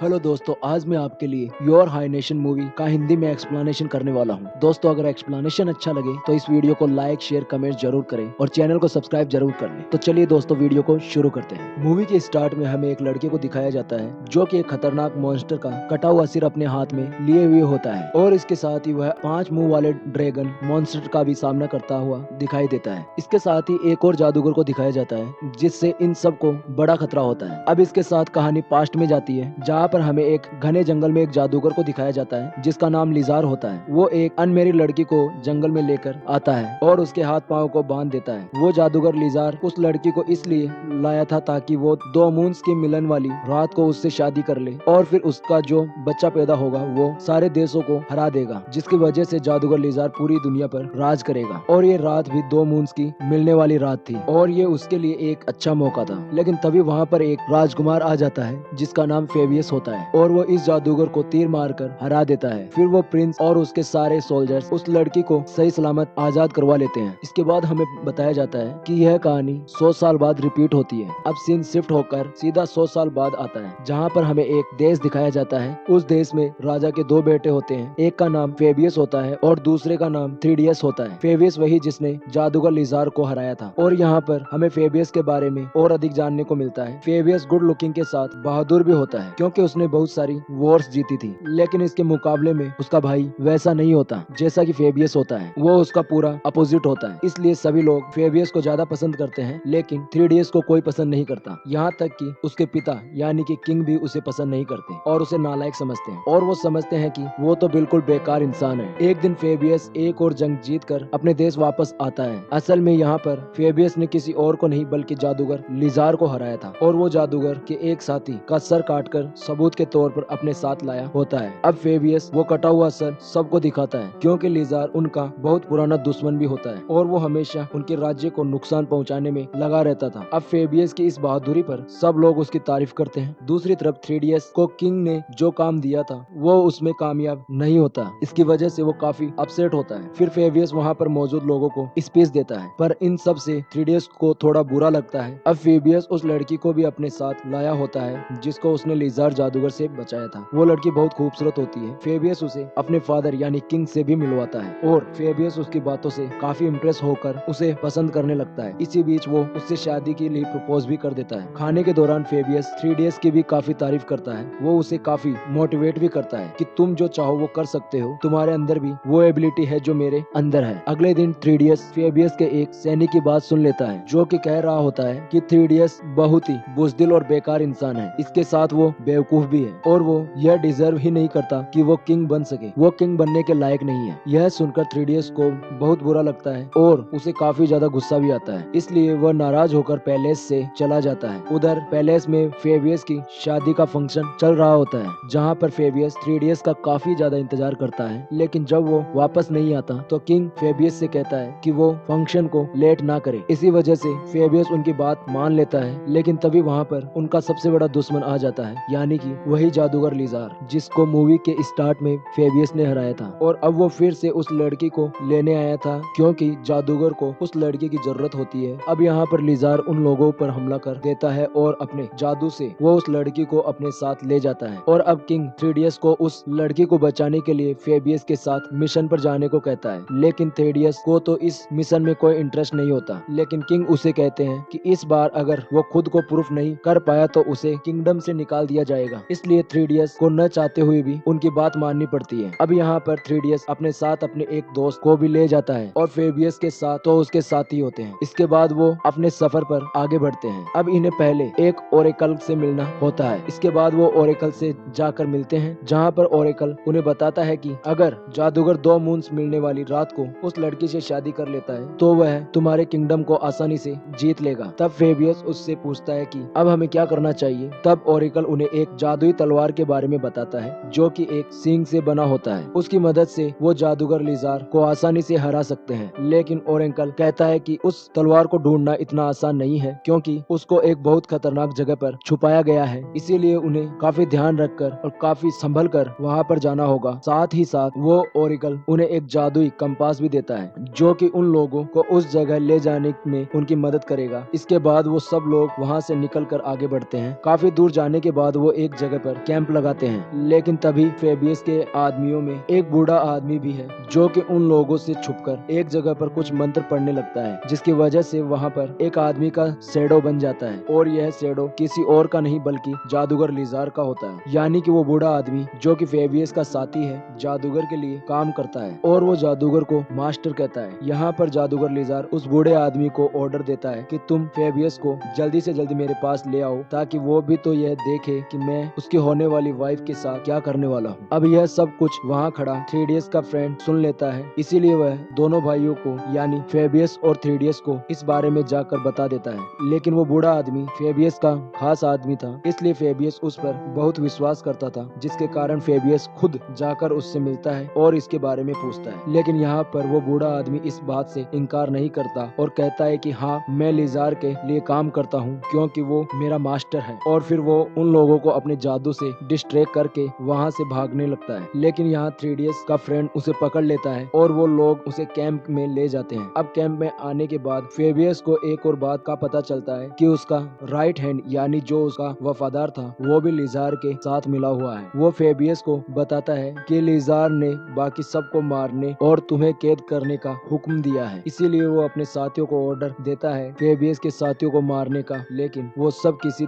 Hello दोस्तों, आज मैं आपके लिए योर हाई नेशन मूवी का हिंदी में एक्सप्लेनेशन करने वाला हूं। दोस्तों, अगर एक्सप्लेनेशन अच्छा लगे तो इस वीडियो को लाइक शेयर कमेंट जरूर करें और चैनल को सब्सक्राइब जरूर कर लें। तो चलिए दोस्तों, वीडियो को शुरू करते हैं। मूवी के स्टार्ट में हमें एक लड़के को दिखाया जाता है जो कि एक खतरनाक मॉन्स्टर का कटा हुआ सिर अपने हाथ में लिए हुए होता है और इसके साथ ही वह 5 मुंह वाले ड्रैगन मॉन्स्टर का भी सामना करता हुआ दिखाई देता है। इसके साथ ही एक और जादूगर को दिखाया जाता है जिससे इन सबको बड़ा खतरा होता है। अब इसके साथ कहानी पास्ट में जाती है जहाँ पर हमें एक घने जंगल में एक जादूगर को दिखाया जाता है जिसका नाम लिजार होता है। वो एक अनमेरिड लड़की को जंगल में लेकर आता है और उसके हाथ पांव को बांध देता है। वो जादूगर लिजार उस लड़की को इसलिए लाया था ताकि वो 2 मून्स की मिलन वाली रात को उससे शादी कर ले और फिर उसका जो बच्चा पैदा होगा वो सारे देशों को हरा देगा, जिसकी वजह से जादूगर लिजार पूरी दुनिया पर राज करेगा। और ये रात भी 2 मून्स की मिलने वाली रात थी और ये उसके लिए एक अच्छा मौका था। लेकिन तभी वहाँ पर एक राजकुमार आ जाता है जिसका नाम फेबियस होता है और वो इस जादूगर को तीर मारकर हरा देता है। फिर वो प्रिंस और उसके सारे सोल्जर्स उस लड़की को सही सलामत आजाद करवा लेते हैं। इसके बाद हमें बताया जाता है कि यह कहानी 100 साल बाद रिपीट होती है। अब सीन शिफ्ट होकर सीधा 100 साल बाद आता है जहाँ पर हमें एक देश दिखाया जाता है। उस देश में राजा के 2 बेटे होते हैं, एक का नाम फेबियस होता है और दूसरे का नाम थ्रीडियस होता है। फेबियस वही जिसने जादूगर लिजार को हराया था और यहाँ पर हमें फेबियस के बारे में और अधिक जानने को मिलता है। फेबियस गुड लुकिंग के साथ बहादुर भी होता है क्योंकि उसने बहुत सारी वॉर्स जीती थी, लेकिन इसके मुकाबले में उसका भाई वैसा नहीं होता जैसा कि फेबियस होता है। वो उसका पूरा अपोजिट होता है, इसलिए सभी लोग फेबियस को ज्यादा पसंद करते हैं लेकिन थ्रीडियस को कोई पसंद नहीं करता। यहाँ तक कि उसके पिता यानी कि किंग भी उसे पसंद नहीं करते और उसे नालायक समझते हैं और वो समझते हैं कि वो तो बिल्कुल बेकार इंसान है। एक दिन फेबियस एक और जंग जीत कर अपने देश वापस आता है। असल में यहाँ पर फेबियस ने किसी और को नहीं बल्कि जादूगर लिजार को हराया था और वो जादूगर के एक साथी का सर काटकर सबूत के तौर पर अपने साथ लाया होता है। अब फेबियस वो कटा हुआ सर सबको दिखाता है क्योंकि लिजार उनका बहुत पुराना दुश्मन भी होता है और वो हमेशा उनके राज्य को नुकसान पहुंचाने में लगा रहता था। अब फेबियस की इस बहादुरी पर सब लोग उसकी तारीफ करते हैं। दूसरी तरफ थ्रीडियस को किंग ने जो काम दिया था वो उसमें कामयाब नहीं होता, इसकी वजह से वो काफी अपसेट होता है। फिर फेबियस वहाँ पर मौजूद लोगों को स्पीच देता है पर इन सब से थ्रीडियस को थोड़ा बुरा लगता है। अब फेबियस उस लड़की को भी अपने साथ लाया होता है जिसको उसने लिजार जादूगर से बचाया था। वो लड़की बहुत खूबसूरत होती है। फेबियस उसे अपने फादर यानी किंग से भी मिलवाता है और फेबियस उसकी बातों से काफी इम्प्रेस होकर उसे पसंद करने लगता है। इसी बीच वो उससे शादी के लिए प्रपोज भी कर देता है। खाने के दौरान फेबियस थ्रीडियस की भी काफी तारीफ करता है। वो उसे काफी मोटिवेट भी करता है कि तुम जो चाहो वो कर सकते हो, तुम्हारे अंदर भी वो एबिलिटी है जो मेरे अंदर है। अगले दिन थ्रीडियस फेबियस के एक सैनिक की बात सुन लेता है जो कि कह रहा होता है कि थ्रीडियस बहुत ही बुज़दिल और बेकार इंसान है, इसके साथ वो बेवकूफ भी है और वो यह डिजर्व ही नहीं करता कि वो किंग बन सके, वो किंग बनने के लायक नहीं है। यह सुनकर थ्रीडियस को बहुत बुरा लगता है और उसे काफी ज्यादा गुस्सा भी आता है, इसलिए वह नाराज होकर पैलेस से चला जाता है। उधर पैलेस में फेबियस की शादी का फंक्शन चल रहा होता है जहाँ पर फेबियस थ्रीडियस का काफी ज्यादा इंतजार करता है, लेकिन जब वो वापस नहीं आता तो किंग फेबियस से कहता है कि वो फंक्शन को लेट ना करे। इसी वजह से फेबियस उनकी बात मान लेता है, लेकिन तभी वहाँ पर उनका सबसे बड़ा दुश्मन आ जाता है यानी कि वही जादूगर लिजार जिसको मूवी के स्टार्ट में फेबियस ने हराया था। और अब वो फिर से उस लड़की को लेने आया था क्योंकि जादूगर को उस लड़की की जरूरत होती है। अब यहाँ पर लिजार उन लोगों पर हमला कर देता है और अपने जादू से वो उस लड़की को अपने साथ ले जाता है। और अब किंग थ्रीडियस को उस लड़की को बचाने के लिए फेबियस के साथ मिशन पर जाने को कहता है, लेकिन थ्रीडियस को तो इस मिशन में कोई इंटरेस्ट नहीं होता। लेकिन किंग उसे कहते हैं कि इस बार अगर वो खुद को प्रूफ नहीं कर पाया तो उसे किंगडम से निकाल दिया जाएगा, इसलिए थ्रीडियस को न चाहते हुए भी उनकी बात माननी पड़ती है। अब यहाँ पर थ्रीडियस अपने साथ अपने एक दोस्त को भी ले जाता है और फेबियस के साथ तो उसके साथी होते हैं। इसके बाद वो अपने सफर पर आगे बढ़ते हैं। अब इन्हें पहले एक ओरेकल से मिलना होता है। इसके बाद वो ओरेकल से जाकर मिलते हैं जहाँ पर ओरेकल उन्हें बताता है कि अगर जादूगर 2 मून्स मिलने वाली रात को उस लड़की से शादी कर लेता है तो वह तुम्हारे किंगडम को आसानी से जीत लेगा। तब फेबियस उससे पूछता है कि अब हमें क्या करना चाहिए। तब ओरेकल उन्हें एक जादुई तलवार के बारे में बताता है जो कि एक सींग से बना होता है। उसकी मदद से वो जादूगर लिजार को आसानी से हरा सकते हैं, लेकिन ओरेकल कहता है कि उस तलवार को ढूंढना इतना आसान नहीं है क्योंकि उसको एक बहुत खतरनाक जगह पर छुपाया गया है, इसीलिए उन्हें काफी ध्यान रखकर और काफी संभल कर वहाँ पर जाना होगा। साथ ही साथ वो ओरेकल उन्हें एक जादुई कंपास भी देता है जो कि उन लोगों को उस जगह ले जाने में उनकी मदद करेगा। इसके बाद वो सब लोग वहाँ से निकल कर आगे बढ़ते हैं। काफी दूर जाने के बाद वो एक एक जगह पर कैंप लगाते हैं। लेकिन तभी फेबियस के आदमियों में एक बूढ़ा आदमी भी है जो कि उन लोगों से छुपकर एक जगह पर कुछ मंत्र पढ़ने लगता है, जिसकी वजह से वहाँ पर एक आदमी का शैडो बन जाता है। और यह शैडो किसी और का नहीं बल्कि जादूगर लिजार का होता है। यानी कि वो बूढ़ा आदमी जो कि फेबियस का साथी है, जादूगर के लिए काम करता है और वो जादूगर को मास्टर कहता है। यहाँ पर जादूगर लिजार उस बूढ़े आदमी को ऑर्डर देता है कि तुम फेबियस को जल्दी से जल्दी मेरे पास ले आओ, ताकि वो भी तो यह देखे कि मैं उसकी होने वाली वाइफ के साथ क्या करने वाला हूँ। अब यह सब कुछ वहाँ खड़ा 3DS का फ्रेंड सुन लेता है, इसीलिए वह दोनों भाइयों को यानी फेबियस और 3DS को इस बारे में जाकर बता देता है। लेकिन वो बूढ़ा आदमी फेबियस का खास आदमी था, इसलिए फेबियस उस पर बहुत विश्वास करता था, जिसके कारण फेबियस खुद जाकर उससे मिलता है और इसके बारे में पूछता है। लेकिन यहाँ पर वो बूढ़ा आदमी इस बात से इनकार नहीं करता और कहता है कि हाँ, मैं लिजार के लिए काम करता हूँ क्योंकि वो मेरा मास्टर है। और फिर वो उन लोगों को अपने जादू से डिस्ट्रैक्ट करके वहाँ से भागने लगता है। लेकिन यहाँ 3DS का फ्रेंड उसे पकड़ लेता है और वो लोग उसे कैंप में ले जाते हैं। अब कैंप में आने के बाद फेबियस को एक और बात का पता चलता है कि उसका राइट हैंड यानी जो उसका वफादार था वो भी लिजार के साथ मिला हुआ है। वो फेबियस को बताता है कि लिजार ने बाकी सबको मारने और तुम्हें कैद करने का हुक्म दिया है, इसीलिए वो अपने साथियों को ऑर्डर देता है फेबियस के साथियों को मारने का। लेकिन वो सब किसी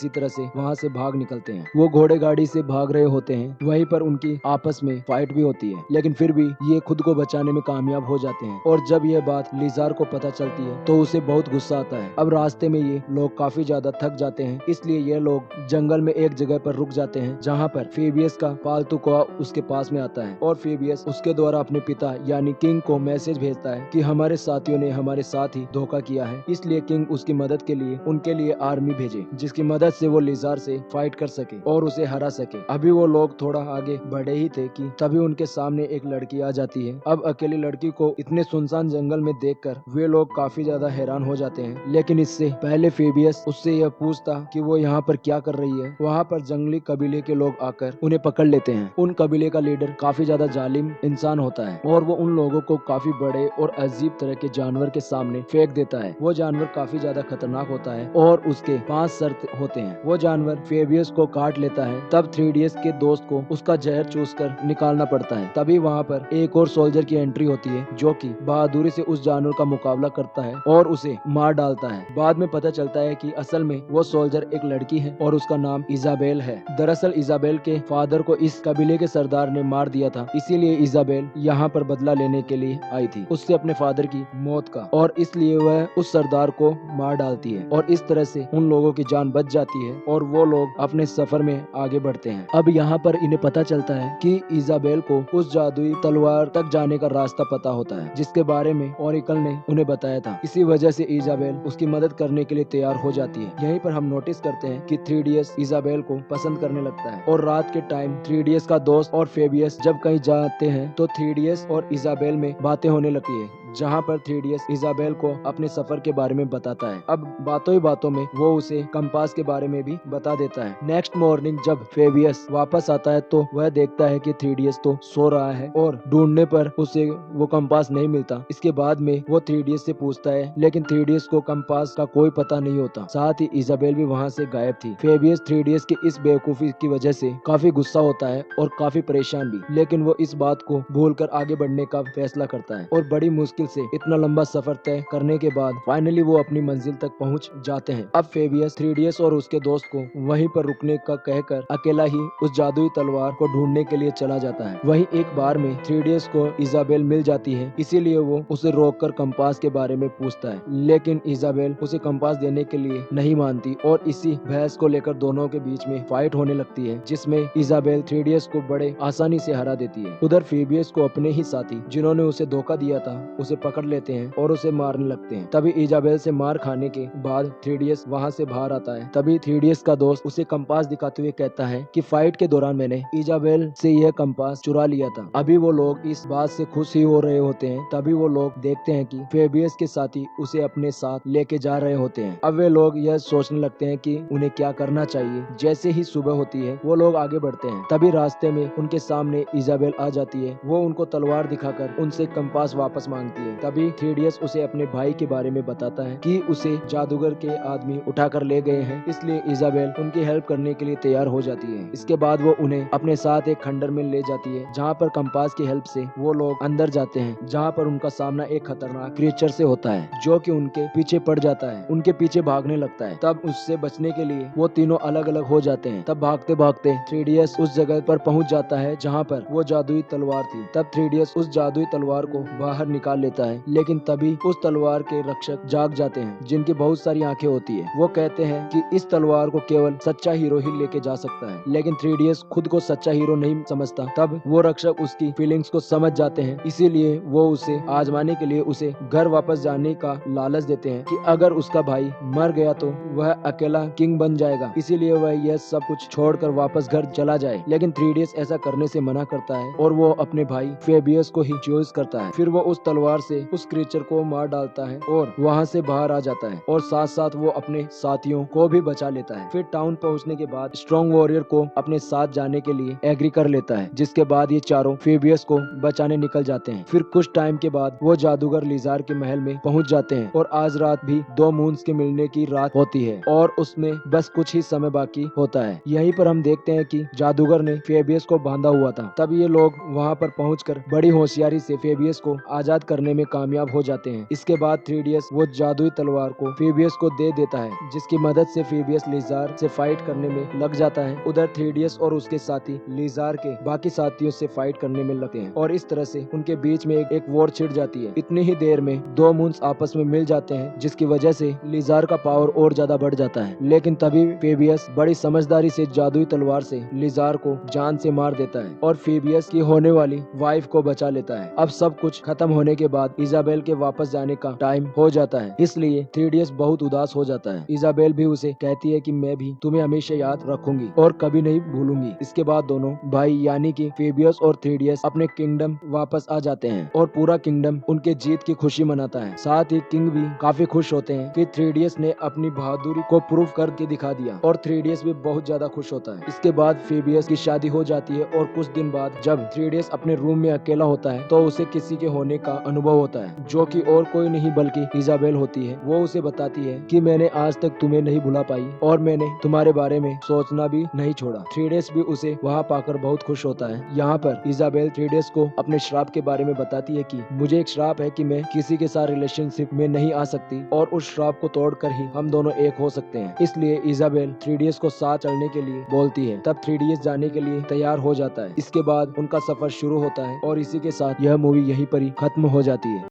तरह से वहाँ से भाग निकलते हैं। वो घोड़े गाड़ी से भाग रहे होते हैं, वहीं पर उनकी आपस में फाइट भी होती है, लेकिन फिर भी ये खुद को बचाने में कामयाब हो जाते हैं। और जब यह बात लिजार को पता चलती है तो उसे बहुत गुस्सा आता है। अब रास्ते में ये लोग काफी ज्यादा थक जाते हैं, इसलिए ये लोग जंगल में एक जगह पर रुक जाते हैं, जहाँ पर फेबियस का पालतू कौवा उसके पास में आता है और फेबियस उसके द्वारा अपने पिता यानी किंग को मैसेज भेजता है कि हमारे साथियों ने हमारे साथ ही धोखा किया है, इसलिए किंग उसकी मदद के लिए उनके लिए आर्मी भेजे, जिसकी मदद से वो लिजार से फाइट कर सके और उसे हरा सके। अभी वो लोग थोड़ा आगे बढ़े ही थे कि तभी उनके सामने एक लड़की आ जाती है। अब अकेली लड़की को इतने सुनसान जंगल में देखकर वे लोग काफी ज्यादा हैरान हो जाते हैं। लेकिन इससे पहले फेबियस उससे यह पूछता कि वो यहाँ पर क्या कर रही है। वहाँ पर जंगली कबीले के लोग आकर उन्हें पकड़ लेते हैं। उन कबीले का लीडर काफी ज्यादा जालिम इंसान होता है और वो उन लोगों को काफी बड़े और अजीब तरह के जानवर के सामने फेंक देता है। वो जानवर काफी ज्यादा खतरनाक होता है और उसके 5 शर्त होते हैं। वो जानवर फेबियस को काट लेता है। तब 3DS के दोस्त को उसका जहर चूसकर निकालना पड़ता है। तभी वहाँ पर एक और सोल्जर की एंट्री होती है जो कि बहादुरी से उस जानवर का मुकाबला करता है और उसे मार डालता है। बाद में पता चलता है कि असल में वो सोल्जर एक लड़की है और उसका नाम इजाबेल है। दरअसल इजाबेल के फादर को इस कबीले के सरदार ने मार दिया था, इसीलिए इजाबेल यहाँ पर बदला लेने के लिए आई थी उससे अपने फादर की मौत का, और इसलिए वह उस सरदार को मार डालती है और इस तरह से उन लोगों की जान बच जाती है और वो लोग अपने सफर में आगे बढ़ते हैं। अब यहाँ पर इन्हें पता चलता है कि इजाबेल को उस जादुई तलवार तक जाने का रास्ता पता होता है, जिसके बारे में ओरेकल ने उन्हें बताया था। इसी वजह से इजाबेल उसकी मदद करने के लिए तैयार हो जाती है। यहीं पर हम नोटिस करते हैं कि 3DS इजाबेल को पसंद करने लगता है और रात के टाइम 3DS का दोस्त और फेबियस जब कहीं जाते हैं तो 3DS और इजाबेल में बातें होने लगती है, जहाँ पर 3DS इजाबेल को अपने सफर के बारे में बताता है। अब बातों ही बातों में वो उसे कंपास के बारे में भी बता देता है। नेक्स्ट मॉर्निंग जब फेबियस वापस आता है तो वह देखता है कि 3DS तो सो रहा है और ढूंढने पर उसे वो कंपास नहीं मिलता। इसके बाद में वो 3DS से पूछता है, लेकिन 3DS को कंपास का कोई पता नहीं होता। साथ ही इजाबेल भी वहाँ से गायब थी। फेबियस 3DS की इस बेवकूफी की वजह से काफी गुस्सा होता है और काफी परेशान भी, लेकिन वो इस बात को भूलकर आगे बढ़ने का फैसला करता है और बड़ी मुश्किल से इतना लंबा सफर तय करने के बाद फाइनली वो अपनी मंजिल तक पहुंच जाते हैं। अब फेबियस 3DS और उसके दोस्त को वहीं पर रुकने का कहकर अकेला ही उस जादुई तलवार को ढूंढने के लिए चला जाता है। वहीं एक बार में 3DS को इजाबेल मिल जाती है, इसीलिए वो उसे रोककर कंपास के बारे में पूछता है, लेकिन इजाबेल उसे कंपास देने के लिए नहीं मानती और इसी बहस को लेकर दोनों के बीच में फाइट होने लगती है, जिसमें इजाबेल 3DS को बड़े आसानी से हरा देती है। उधर फेबियस को अपने ही साथी जिन्होंने उसे धोखा दिया था उसे पकड़ लेते हैं और उसे मारने लगते हैं। तभी इजाबेल से मार खाने के बाद 3DS वहाँ से बाहर आता है। तभी 3DS का दोस्त उसे कंपास दिखाते हुए कहता है कि फाइट के दौरान मैंने इजाबेल से यह कंपास चुरा लिया था। अभी वो लोग इस बात से खुश ही हो रहे होते हैं, तभी वो लोग देखते हैं कि फेबियस के साथी उसे अपने साथ लेके जा रहे होते हैं। अब वे लोग यह सोचने लगते हैं कि उन्हें क्या करना चाहिए। जैसे ही सुबह होती है वो लोग आगे बढ़ते हैं। तभी रास्ते में उनके सामने इजाबेल आ जाती है। वो उनको तलवार दिखाकर उनसे कंपास वापस मांगती जाती है। तभी 3DS उसे अपने भाई के बारे में बताता है कि उसे जादूगर के आदमी उठाकर ले गए हैं, इसलिए इजाबेल उनकी हेल्प करने के लिए तैयार हो जाती है। इसके बाद वो उन्हें अपने साथ एक खंडर में ले जाती है, जहाँ पर कंपास की हेल्प से वो लोग अंदर जाते हैं, जहाँ पर उनका सामना एक खतरनाक क्रिएचर से होता है जो कि उनके पीछे पड़ जाता है, उनके पीछे भागने लगता है। तब उससे बचने के लिए वो तीनों अलग अलग हो जाते हैं। तब भागते भागते 3DS उस जगह पर पहुंच जाता है जहाँ पर वो जादुई तलवार थी। तब 3DS उस जादुई तलवार को बाहर निकाल लेता है, लेकिन तभी उस तलवार के रक्षक जाग जाते हैं, जिनकी बहुत सारी आंखें होती है। वो कहते हैं कि इस तलवार को केवल सच्चा हीरो ही लेके जा सकता है, लेकिन 3DS खुद को सच्चा हीरो नहीं समझता। तब वो रक्षक उसकी फीलिंग्स को समझ जाते हैं, इसीलिए वो उसे आजमाने के लिए उसे घर वापस जाने का लालच देते हैं कि अगर उसका भाई मर गया तो वह अकेला किंग बन जाएगा, इसीलिए वह यह सब कुछ छोड़कर वापस घर चला जाए। लेकिन 3DS ऐसा करने से मना करता है और वो अपने भाई फेबियस को ही चॉइस करता है। फिर वो उस तलवार से उस क्रीचर को मार डालता है और वहाँ से बाहर आ जाता है, और साथ साथ वो अपने साथियों को भी बचा लेता है। फिर टाउन पहुँचने के बाद स्ट्रॉन्ग वॉरियर को अपने साथ जाने के लिए एग्री कर लेता है, जिसके बाद ये चारों फेबियस को बचाने निकल जाते हैं। फिर कुछ टाइम के बाद वो जादूगर लिजार के महल में पहुँच जाते हैं, और आज रात भी 2 मून्स के मिलने की रात होती है और उसमें बस कुछ ही समय बाकी होता है। यहीं पर हम देखते हैं कि जादूगर ने फेबियस को बांधा हुआ था। तब ये लोग वहाँ पर पहुंचकर बड़ी होशियारी से फेबियस को आजाद करने में कामयाब हो जाते हैं। इसके बाद 3DS वो जादुई तलवार को फेबियस को दे देता है, जिसकी मदद से फेबियस लिजार से फाइट करने में लग जाता है। उधर 3DS और उसके साथी लिजार के बाकी साथियों से फाइट करने में लगते हैं, और इस तरह से उनके बीच में एक वॉर छिड़ जाती है। इतनी ही देर में 2 मून्स आपस में मिल जाते हैं, जिसकी वजह से लिजार का पावर और ज्यादा बढ़ जाता है। लेकिन तभी फेबियस बड़ी समझदारी से जादुई तलवार से लिजार को जान से मार देता है और फेबियस की होने वाली वाइफ को बचा लेता है। अब सब कुछ खत्म होने के बाद इजाबेल के वापस जाने का टाइम हो जाता है, इसलिए 3DS बहुत उदास हो जाता है। इजाबेल भी उसे कहती है कि मैं भी तुम्हें हमेशा याद रखूंगी और कभी नहीं भूलूंगी। इसके बाद दोनों भाई यानी कि फेबियस और 3DS अपने किंगडम वापस आ जाते हैं और पूरा किंगडम उनके जीत की खुशी मनाता है। साथ ही किंग भी काफी खुश होते हैं कि 3DS ने अपनी बहादुरी को प्रूव करके दिखा दिया, और 3DS भी बहुत ज्यादा खुश होता है। इसके बाद फेबियस की शादी हो जाती है, और कुछ दिन बाद जब 3DS अपने रूम में अकेला होता है तो उसे किसी के होने का अनुभव होता है, जो कि और कोई नहीं बल्कि इजाबेल होती है। वो उसे बताती है कि मैंने आज तक तुम्हें नहीं भुला पाई और मैंने तुम्हारे बारे में सोचना भी नहीं छोड़ा। 3DS भी उसे वहाँ पाकर बहुत खुश होता है। यहाँ पर इजाबेल 3DS को अपने श्राप के बारे में बताती है कि मुझे एक श्राप है कि मैं किसी के साथ रिलेशनशिप में नहीं आ सकती, और उस श्राप को तोड़कर ही हम दोनों एक हो सकते हैं। इसलिए इजाबेल 3DS को साथ चलने के लिए बोलती है। तब 3DS जाने के लिए तैयार हो जाता है। इसके बाद उनका सफर शुरू होता है, और इसी के साथ यह मूवी यहीं पर ही खत्म हो जाती है।